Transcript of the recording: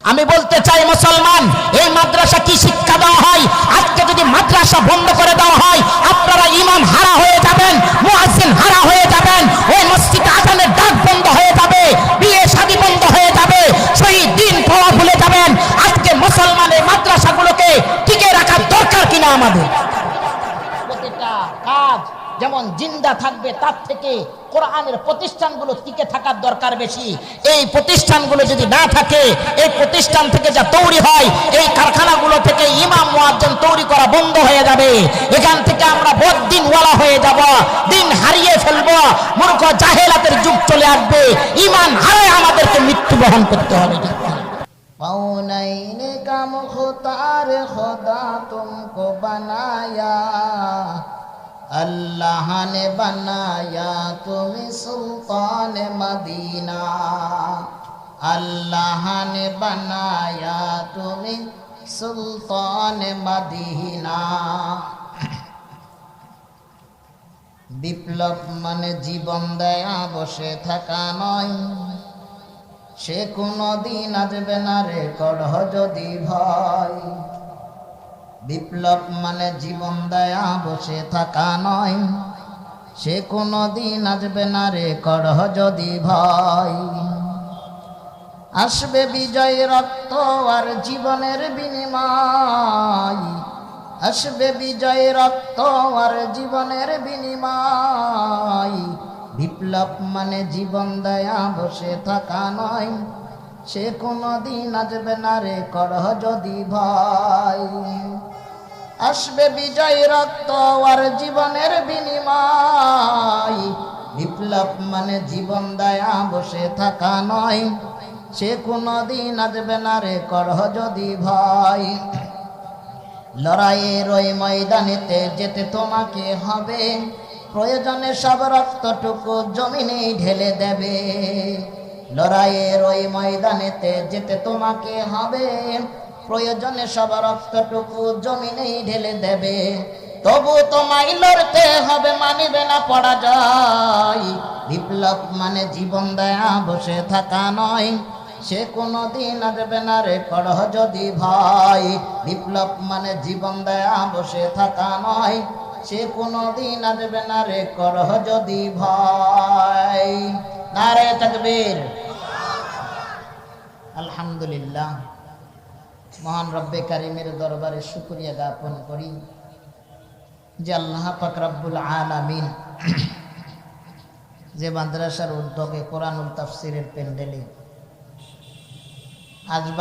আমি বলতে চাই মুসলমান, এই মাদ্রাসা কি শিক্ষা দেওয়া হয়? আজকে যদি মাদ্রাসা বন্ধ করে দেওয়া হয়, আপনারা ইমাম হারা হয়ে যাবেন, মুয়াজ্জিন হারা হয়ে যাবেন, ওই মসজিদে আযানের ডাক বন্ধ হয়ে যাবে, বিয়ে শাদী বন্ধ হয়ে যাবে, সেই দিন পাওয়া ভুলে যাবেন। আজকে মুসলমানের মাদ্রাসাগুলোকে টিকে রাখার দরকার কিনা আমাদের? প্রতিটা কাজ যেমন জিন্দা থাকবে, তার থেকে কোরআনের প্রতিষ্ঠানগুলো টিকে থাকার দরকার বেশি। এই প্রতিষ্ঠানগুলো যদি না থাকে, এই প্রতিষ্ঠান থেকে যা তৈরি হয়, এই কারখানাগুলো থেকে ইমাম মুয়াজ্জিন তৈরি করা বন্ধ হয়ে যাবে। এখান থেকে আমরা বদ্দিনওয়ালা হয়ে যাব, দিন হারিয়ে ফেলবো, মূর্খ জাহেলাতের যুগ চলে আসবে। ঈমান হারায় আমাদেরকে মৃত্যু বহন করতে হবে। कौनैन का मुख्तार खुदा तुमको बनाया, अल्लाह ने बनाया तुम्हें सुल्तान मदीना, अल्लाह ने बनाया तुम्हें सुल्तान मदीना। বিপ্লব মানে জীবন দেয়া বসে থাকা নয়, সে কোনো দিন আসবে না রে করহ যদি ভয়। বিপ্লব মানে জীবন দেয়া বসে থাকা নয়, সে কোনো দিন আসবে না রে করহ যদি ভয়। আসবে বিজয় রক্ত আর জীবনের বিনিময়, আসবে বিজয় রক্ত আর জীবনের বিনিময়। বিপ্লব মানে জীবন দেয়া বসে থাকা নয়, সে কোনো দিন আসবে না রে করহ যদি ভয়। আসবে বিজয় রক্ত আর জীবনের বিনিময়। বিপ্লব মানে জীবন দেয়া বসে থাকা নয়, সে কোনো দিন আসবে না রে করহ যদি ভয়। লড়াইয়ের ওই ময়দানেতে যেতে তোমাকে হবে, প্রয়োজনে সব রক্তটুকু জমিনে ঢেলে দেবে। লড়াইয়ের ওই ময়দানেতে যেতে তোমাকে হবে, প্রয়োজনে সব রক্তটুকু জমিনে ঢেলে দেবে। তবু তোমায় লড়তে হবে, মানিবে না পরাজয়। বিপ্লব মানে জীবন দেয়া বসে থাকা নয়, সে কোনো দিন আসবে না রে করহ যদি ভয়। বিপ্লব মানে জীবন দেয়া বসে থাকা নয়, সে কোনো দিন আসবে না রে করহ যদি ভয়। নারে তাকবীর। আলহামদুলিল্লাহ, মহান রব্বে কারিমের দরবারে শুকরিয়া জ্ঞাপন করি যে আল্লাহ পাক রব্বুল আলামিন যে মাদ্রাসার উদ্যোগে কোরআনুল তাফসিরের প্যান্ডেলে আজবার